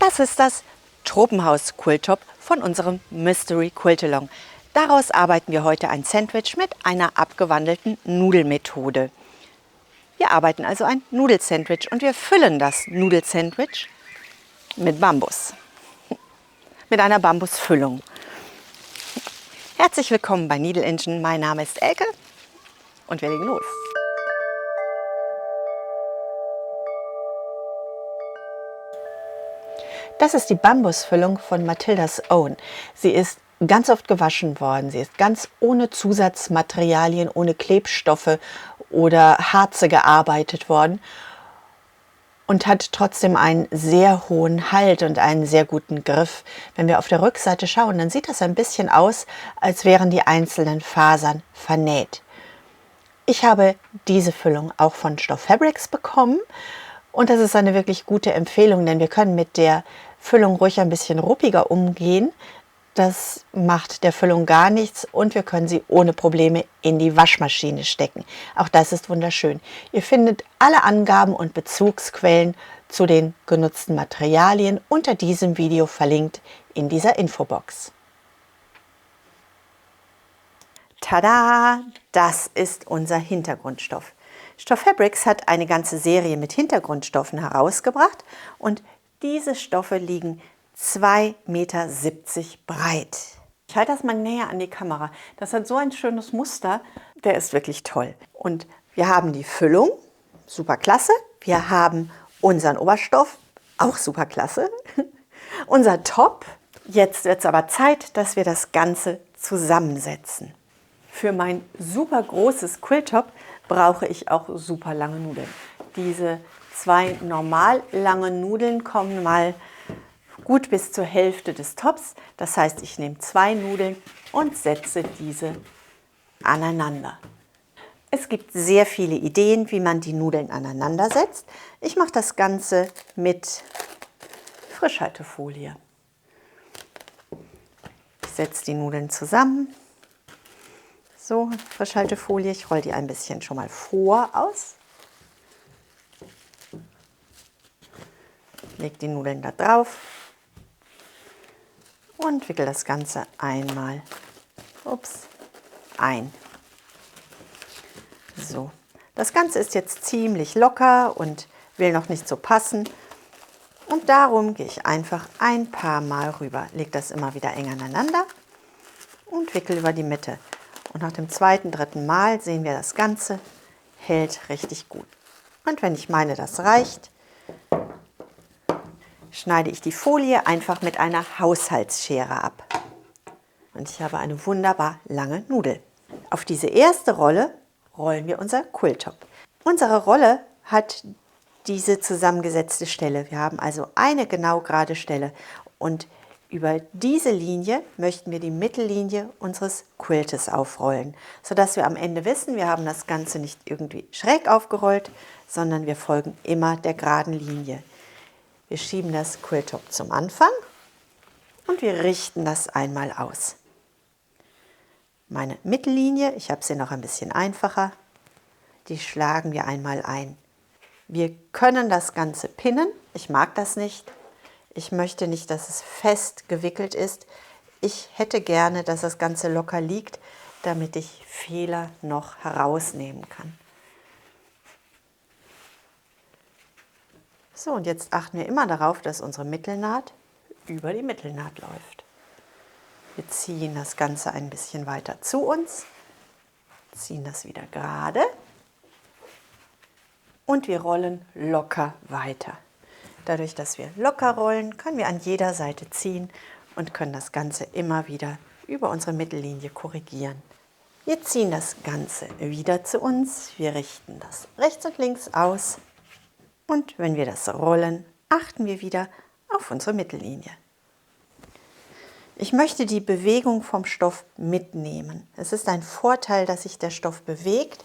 Das ist das Tropenhaus Quilttop von unserem Mystery Quiltalong. Daraus arbeiten wir heute ein Sandwich mit einer abgewandelten Nudelmethode. Wir arbeiten also ein Nudelsandwich und wir füllen das Nudelsandwich mit Bambus. Mit einer Bambusfüllung. Herzlich willkommen bei Needle Engine. Mein Name ist Elke und wir legen los. Das ist die Bambusfüllung von Matilda's Own. Sie ist ganz oft gewaschen worden. Sie ist ganz ohne Zusatzmaterialien, ohne Klebstoffe oder Harze gearbeitet worden und hat trotzdem einen sehr hohen Halt und einen sehr guten Griff. Wenn wir auf der Rückseite schauen, dann sieht das ein bisschen aus, als wären die einzelnen Fasern vernäht. Ich habe diese Füllung auch von Stoff Fabrics bekommen und das ist eine wirklich gute Empfehlung, denn wir können mit der Füllung ruhig ein bisschen ruppiger umgehen. Das macht der Füllung gar nichts und wir können sie ohne Probleme in die Waschmaschine stecken. Auch das ist wunderschön. Ihr findet alle Angaben und Bezugsquellen zu den genutzten Materialien unter diesem Video verlinkt in dieser Infobox. Tada! Das ist unser Hintergrundstoff. Stoff Fabrics hat eine ganze Serie mit Hintergrundstoffen herausgebracht und diese Stoffe liegen 2,70 Meter breit. Ich halte das mal näher an die Kamera. Das hat so ein schönes Muster, der ist wirklich toll. Und wir haben die Füllung, super klasse. Wir haben unseren Oberstoff, auch super klasse. Unser Top. Jetzt wird es aber Zeit, dass wir das Ganze zusammensetzen. Für mein super großes Quilttop brauche ich auch super lange Nudeln. Diese 2 normal lange Nudeln kommen mal gut bis zur Hälfte des Tops. Das heißt, ich nehme 2 Nudeln und setze diese aneinander. Es gibt sehr viele Ideen, wie man die Nudeln aneinander setzt. Ich mache das Ganze mit Frischhaltefolie. Ich setze die Nudeln zusammen. So, Frischhaltefolie, ich rolle die ein bisschen schon mal vor aus. Lege die Nudeln da drauf und wickel das Ganze einmal ein. So, das Ganze ist jetzt ziemlich locker und will noch nicht so passen. Und darum gehe ich einfach ein paar Mal rüber. Lege das immer wieder eng aneinander und wickel über die Mitte. Und nach dem 2., 3. Mal sehen wir, das Ganze hält richtig gut. Und wenn ich meine, das reicht, schneide ich die Folie einfach mit einer Haushaltsschere ab. Und ich habe eine wunderbar lange Nudel. Auf diese erste Rolle rollen wir unser Quilttop. Unsere Rolle hat diese zusammengesetzte Stelle. Wir haben also eine genau gerade Stelle. Und über diese Linie möchten wir die Mittellinie unseres Quiltes aufrollen, sodass wir am Ende wissen, wir haben das Ganze nicht irgendwie schräg aufgerollt, sondern wir folgen immer der geraden Linie. Wir schieben das Quilttop zum Anfang und wir richten das einmal aus. Meine Mittellinie, ich habe sie noch ein bisschen einfacher, die schlagen wir einmal ein. Wir können das Ganze pinnen, ich mag das nicht. Ich möchte nicht, dass es fest gewickelt ist. Ich hätte gerne, dass das Ganze locker liegt, damit ich Fehler noch herausnehmen kann. So, und jetzt achten wir immer darauf, dass unsere Mittelnaht über die Mittelnaht läuft. Wir ziehen das Ganze ein bisschen weiter zu uns, ziehen das wieder gerade und wir rollen locker weiter. Dadurch, dass wir locker rollen, können wir an jeder Seite ziehen und können das Ganze immer wieder über unsere Mittellinie korrigieren. Wir ziehen das Ganze wieder zu uns, wir richten das rechts und links aus. Und wenn wir das rollen, achten wir wieder auf unsere Mittellinie. Ich möchte die Bewegung vom Stoff mitnehmen. Es ist ein Vorteil, dass sich der Stoff bewegt,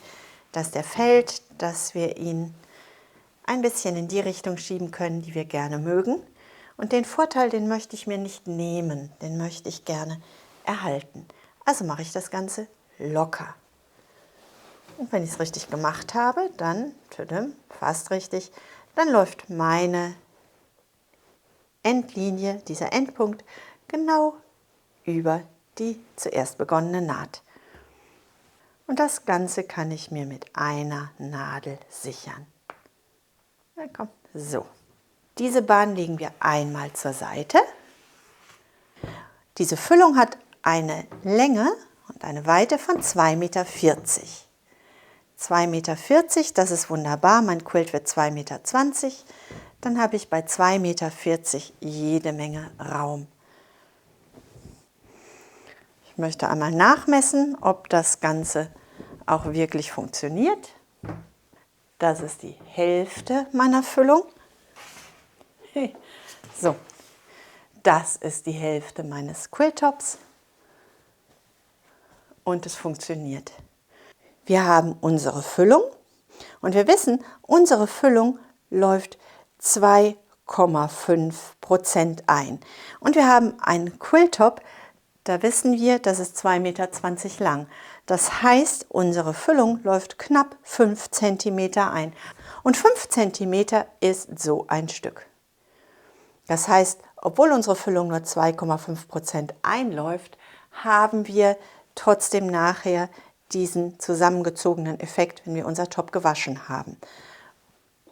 dass der fällt, dass wir ihn ein bisschen in die Richtung schieben können, die wir gerne mögen. Und den Vorteil, den möchte ich mir nicht nehmen, den möchte ich gerne erhalten. Also mache ich das Ganze locker. Und wenn ich es richtig gemacht habe, dann, fast richtig, dann läuft meine Endlinie, dieser Endpunkt, genau über die zuerst begonnene Naht. Und das Ganze kann ich mir mit einer Nadel sichern. Na komm, so. Diese Bahn legen wir einmal zur Seite. Diese Füllung hat eine Länge und eine Weite von 2,40 Meter. 2,40 Meter, das ist wunderbar. Mein Quilt wird 2,20 Meter. Dann habe ich bei 2,40 Meter jede Menge Raum. Ich möchte einmal nachmessen, ob das Ganze auch wirklich funktioniert. Das ist die Hälfte meiner Füllung. So, das ist die Hälfte meines Quilltops und es funktioniert. Wir haben unsere Füllung und wir wissen, unsere Füllung läuft 2,5% ein. Und wir haben einen Quilltop, da wissen wir, das ist 2,20 Meter lang. Das heißt, unsere Füllung läuft knapp 5 cm ein. Und 5 cm ist so ein Stück. Das heißt, obwohl unsere Füllung nur 2,5% einläuft, haben wir trotzdem nachher diesen zusammengezogenen Effekt, wenn wir unser Top gewaschen haben.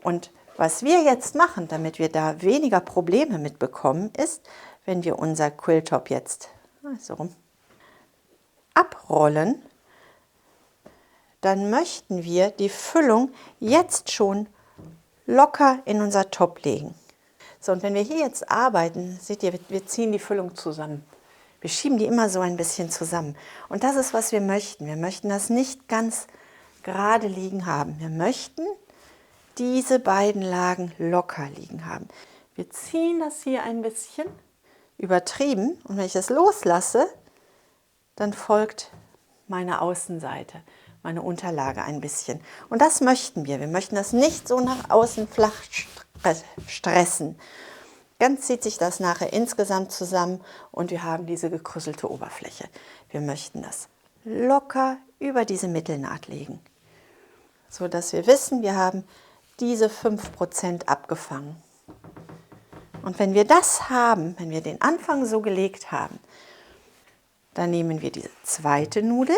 Und was wir jetzt machen, damit wir da weniger Probleme mitbekommen, ist, wenn wir unser Quilltop jetzt so rum abrollen, dann möchten wir die Füllung jetzt schon locker in unser Top legen. So, und wenn wir hier jetzt arbeiten, seht ihr, wir ziehen die Füllung zusammen. Wir schieben die immer so ein bisschen zusammen. Und das ist, was wir möchten. Wir möchten das nicht ganz gerade liegen haben. Wir möchten diese beiden Lagen locker liegen haben. Wir ziehen das hier ein bisschen übertrieben. Und wenn ich es loslasse, dann folgt meine Außenseite, meine Unterlage ein bisschen. Und das möchten wir. Wir möchten das nicht so nach außen flach stressen. Ganz zieht sich das nachher insgesamt zusammen und wir haben diese gekrüsselte Oberfläche. Wir möchten das locker über diese Mittelnaht legen, so dass wir wissen, wir haben diese 5% abgefangen. Und wenn wir das haben, wenn wir den Anfang so gelegt haben, dann nehmen wir diese zweite Nudel,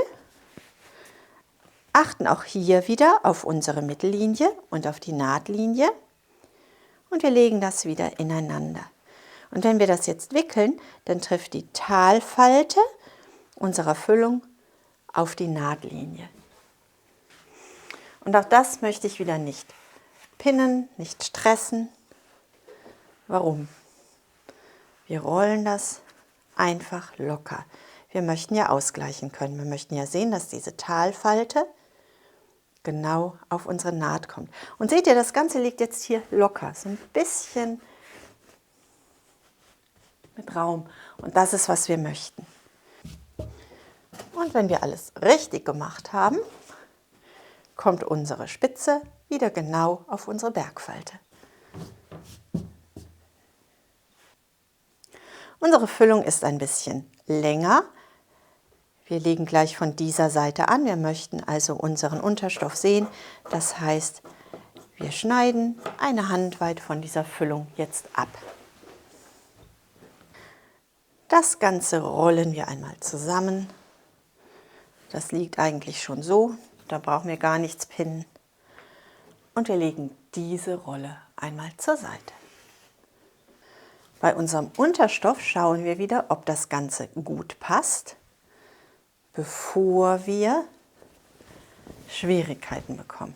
achten auch hier wieder auf unsere Mittellinie und auf die Nahtlinie und wir legen das wieder ineinander. Und wenn wir das jetzt wickeln, dann trifft die Talfalte unserer Füllung auf die Nahtlinie. Und auch das möchte ich wieder nicht pinnen, nicht stressen. Warum? Wir rollen das einfach locker. Wir möchten ja ausgleichen können. Wir möchten ja sehen, dass diese Talfalte genau auf unsere Naht kommt. Und seht ihr, das Ganze liegt jetzt hier locker, so ein bisschen mit Raum. Und das ist, was wir möchten. Und wenn wir alles richtig gemacht haben, kommt unsere Spitze wieder genau auf unsere Bergfalte. Unsere Füllung ist ein bisschen länger. Wir legen gleich von dieser Seite an. Wir möchten also unseren Unterstoff sehen. Das heißt, wir schneiden eine Hand weit von dieser Füllung jetzt ab. Das Ganze rollen wir einmal zusammen. Das liegt eigentlich schon so. Da brauchen wir gar nichts pinnen. Und wir legen diese Rolle einmal zur Seite. Bei unserem Unterstoff schauen wir wieder, ob das Ganze gut passt, bevor wir Schwierigkeiten bekommen.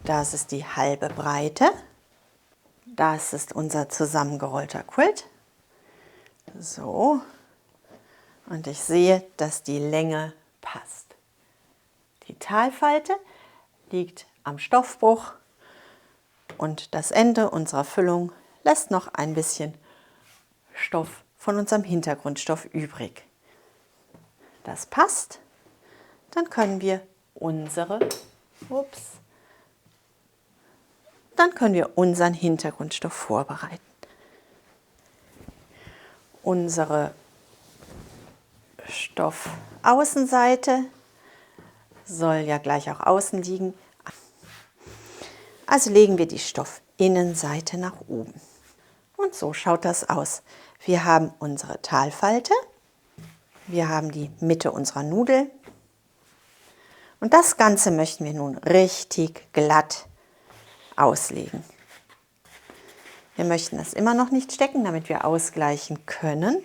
Das ist die halbe Breite. Das ist unser zusammengerollter Quilt. So. Und ich sehe, dass die Länge passt. Die Talfalte liegt am Stoffbruch und das Ende unserer Füllung lässt noch ein bisschen Stoff von unserem Hintergrundstoff übrig. Das passt. Dann können wir unseren Hintergrundstoff vorbereiten. Unsere Stoffaußenseite soll ja gleich auch außen liegen. Also legen wir die Stoffinnenseite nach oben. Und so schaut das aus. Wir haben unsere Talfalte, wir haben die Mitte unserer Nudel und das Ganze möchten wir nun richtig glatt auslegen. Wir möchten das immer noch nicht stecken, damit wir ausgleichen können,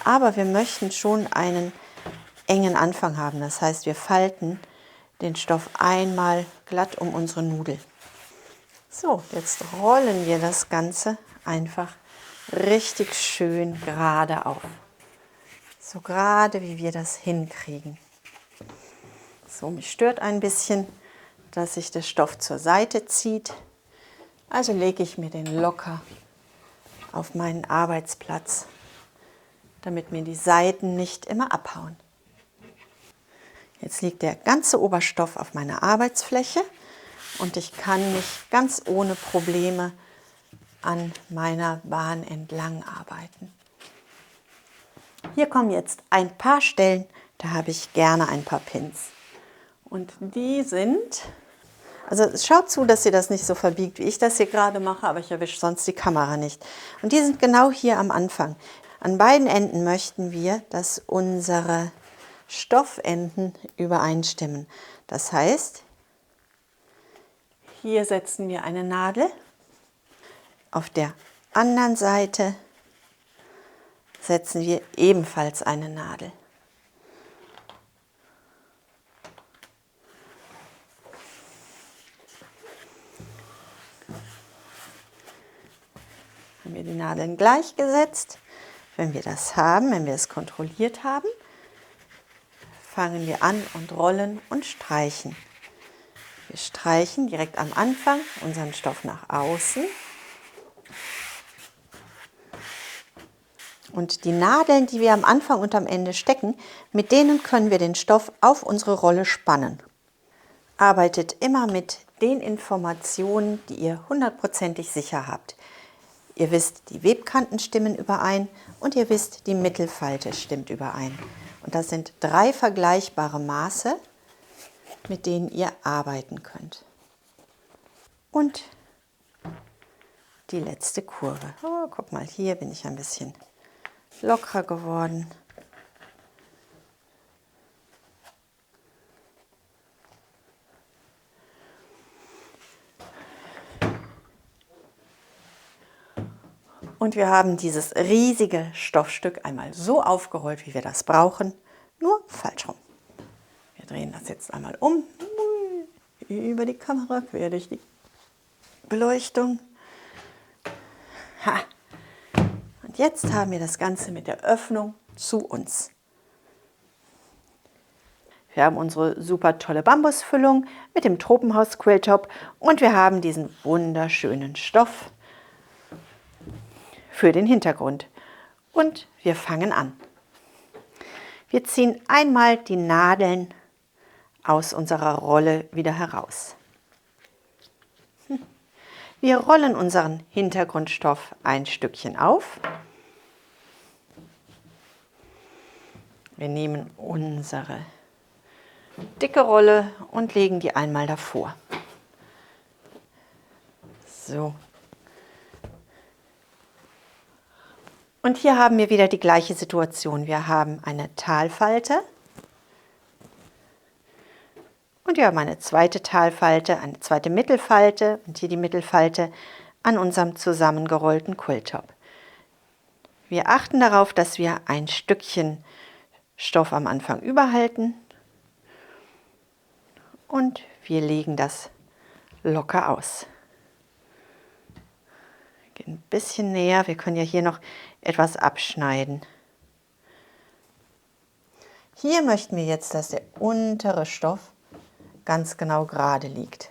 aber wir möchten schon einen engen Anfang haben. Das heißt, wir falten den Stoff einmal glatt um unsere Nudel. So, jetzt rollen wir das Ganze einfach richtig schön gerade auf. So gerade wie wir das hinkriegen. So, mich stört ein bisschen, dass sich der Stoff zur Seite zieht. Also lege ich mir den locker auf meinen Arbeitsplatz, damit mir die Seiten nicht immer abhauen. Jetzt liegt der ganze Oberstoff auf meiner Arbeitsfläche und ich kann mich ganz ohne Probleme an meiner Bahn entlang arbeiten. Hier kommen jetzt ein paar Stellen, da habe ich gerne ein paar Pins. Und die sind, also schaut zu, dass ihr das nicht so verbiegt, wie ich das hier gerade mache, aber ich erwische sonst die Kamera nicht. Und die sind genau hier am Anfang. An beiden Enden möchten wir, dass unsere Stoffenden übereinstimmen. Das heißt, hier setzen wir eine Nadel. Auf der anderen Seite setzen wir ebenfalls eine Nadel. Haben wir die Nadeln gleich gesetzt. Wenn wir das haben, wenn wir es kontrolliert haben, fangen wir an und rollen und streichen. Wir streichen direkt am Anfang unseren Stoff nach außen. Und die Nadeln, die wir am Anfang und am Ende stecken, mit denen können wir den Stoff auf unsere Rolle spannen. Arbeitet immer mit den Informationen, die ihr hundertprozentig sicher habt. Ihr wisst, die Webkanten stimmen überein und ihr wisst, die Mittelfalte stimmt überein. Und das sind 3 vergleichbare Maße, mit denen ihr arbeiten könnt. Und die letzte Kurve. Oh, guck mal, hier bin ich ein bisschen lockerer geworden. Und wir haben dieses riesige Stoffstück einmal so aufgerollt, wie wir das brauchen, nur falsch rum. Wir drehen das jetzt einmal um, über die Kamera, quer durch die Beleuchtung. Ha. Und jetzt haben wir das Ganze mit der Öffnung zu uns. Wir haben unsere super tolle Bambusfüllung mit dem Tropenhaus Quilltop und wir haben diesen wunderschönen Stoff für den Hintergrund. Und wir fangen an. Wir ziehen einmal die Nadeln aus unserer Rolle wieder heraus. Wir rollen unseren Hintergrundstoff ein Stückchen auf. Wir nehmen unsere dicke Rolle und legen die einmal davor. So. Und hier haben wir wieder die gleiche Situation. Wir haben eine Talfalte und wir haben eine zweite Talfalte, eine zweite Mittelfalte und hier die Mittelfalte an unserem zusammengerollten Quilltop. Wir achten darauf, dass wir ein Stückchen Stoff am Anfang überhalten und wir legen das locker aus. Wir gehen ein bisschen näher, wir können ja hier noch etwas abschneiden. Hier möchten wir jetzt, dass der untere Stoff ganz genau gerade liegt,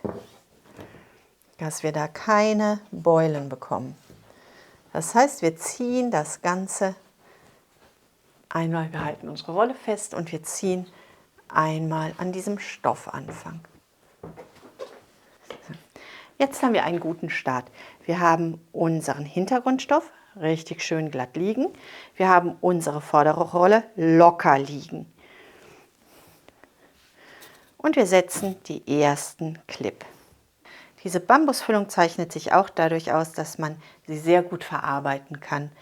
dass wir da keine Beulen bekommen. Das heißt, wir ziehen das Ganze einmal, wir halten unsere Rolle fest und wir ziehen einmal an diesem Stoffanfang. Jetzt haben wir einen guten Start. Wir haben unseren Hintergrundstoff richtig schön glatt liegen. Wir haben unsere vordere Rolle locker liegen. Und wir setzen die ersten Clip. Diese Bambusfüllung zeichnet sich auch dadurch aus, dass man sie sehr gut verarbeiten kann,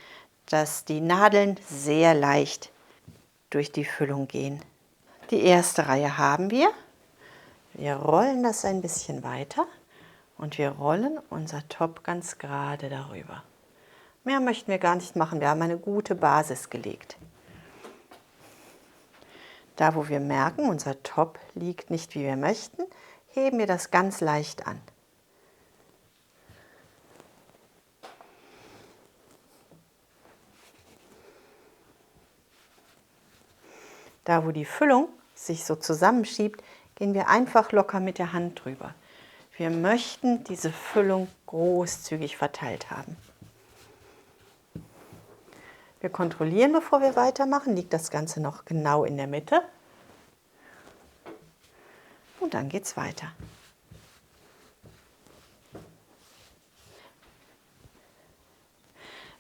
dass die Nadeln sehr leicht durch die Füllung gehen. Die erste Reihe haben wir. Wir rollen das ein bisschen weiter und wir rollen unser Top ganz gerade darüber. Mehr möchten wir gar nicht machen, wir haben eine gute Basis gelegt. Da, wo wir merken, unser Top liegt nicht, wie wir möchten, heben wir das ganz leicht an. Da, wo die Füllung sich so zusammenschiebt, gehen wir einfach locker mit der Hand drüber. Wir möchten diese Füllung großzügig verteilt haben. Wir kontrollieren, bevor wir weitermachen, liegt das Ganze noch genau in der Mitte. Und dann geht es weiter.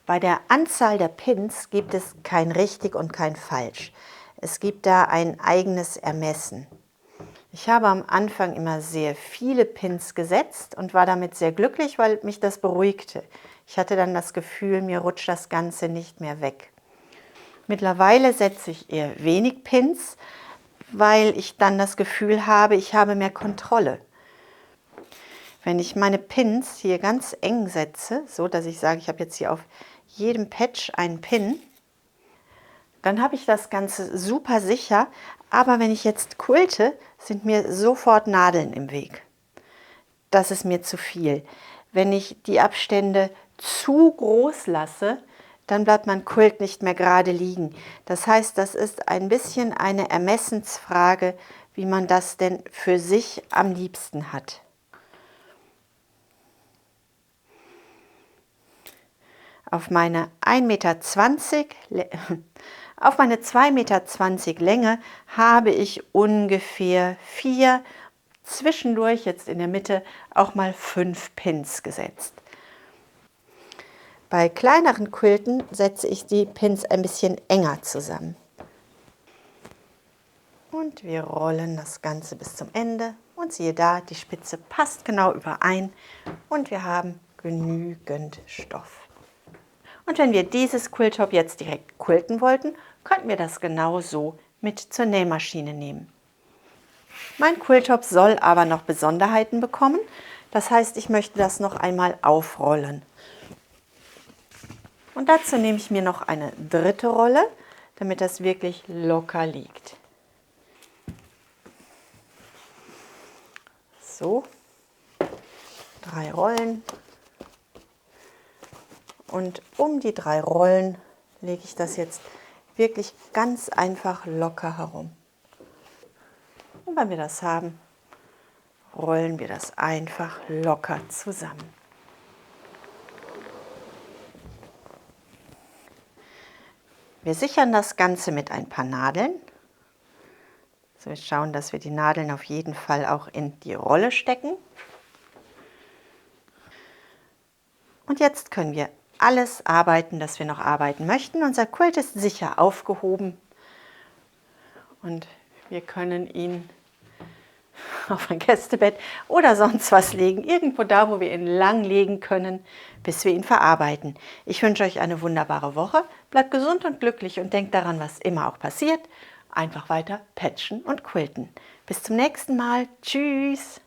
Bei der Anzahl der Pins gibt es kein richtig und kein falsch. Es gibt da ein eigenes Ermessen. Ich habe am Anfang immer sehr viele Pins gesetzt und war damit sehr glücklich, weil mich das beruhigte. Ich hatte dann das Gefühl, mir rutscht das Ganze nicht mehr weg. Mittlerweile setze ich eher wenig Pins, weil ich dann das Gefühl habe, ich habe mehr Kontrolle. Wenn ich meine Pins hier ganz eng setze, so dass ich sage, ich habe jetzt hier auf jedem Patch einen Pin, dann habe ich das Ganze super sicher, aber wenn ich jetzt quilte, sind mir sofort Nadeln im Weg. Das ist mir zu viel. Wenn ich die Abstände zu groß lasse, dann bleibt mein Quilt nicht mehr gerade liegen. Das heißt, das ist ein bisschen eine Ermessensfrage, wie man das denn für sich am liebsten hat. Auf meine 1,20 Meter, auf meine 2,20 Meter Länge habe ich ungefähr 4, zwischendurch jetzt in der Mitte auch mal 5 Pins gesetzt. Bei kleineren Quilten setze ich die Pins ein bisschen enger zusammen. Und wir rollen das Ganze bis zum Ende und siehe da, die Spitze passt genau überein und wir haben genügend Stoff. Und wenn wir dieses Quilttop jetzt direkt quilten wollten, könnten wir das genau so mit zur Nähmaschine nehmen. Mein Quilttop soll aber noch Besonderheiten bekommen. Das heißt, ich möchte das noch einmal aufrollen. Und dazu nehme ich mir noch eine dritte Rolle, damit das wirklich locker liegt. So, 3 Rollen. Und um die 3 Rollen lege ich das jetzt wirklich ganz einfach locker herum. Und wenn wir das haben, rollen wir das einfach locker zusammen. Wir sichern das Ganze mit ein paar Nadeln. Also wir schauen, dass wir die Nadeln auf jeden Fall auch in die Rolle stecken. Und jetzt können wir alles arbeiten, das wir noch arbeiten möchten. Unser Quilt ist sicher aufgehoben und wir können ihn auf ein Gästebett oder sonst was legen, irgendwo da, wo wir ihn lang legen können, bis wir ihn verarbeiten. Ich wünsche euch eine wunderbare Woche, bleibt gesund und glücklich und denkt daran, was immer auch passiert, einfach weiter patchen und quilten. Bis zum nächsten Mal, tschüss!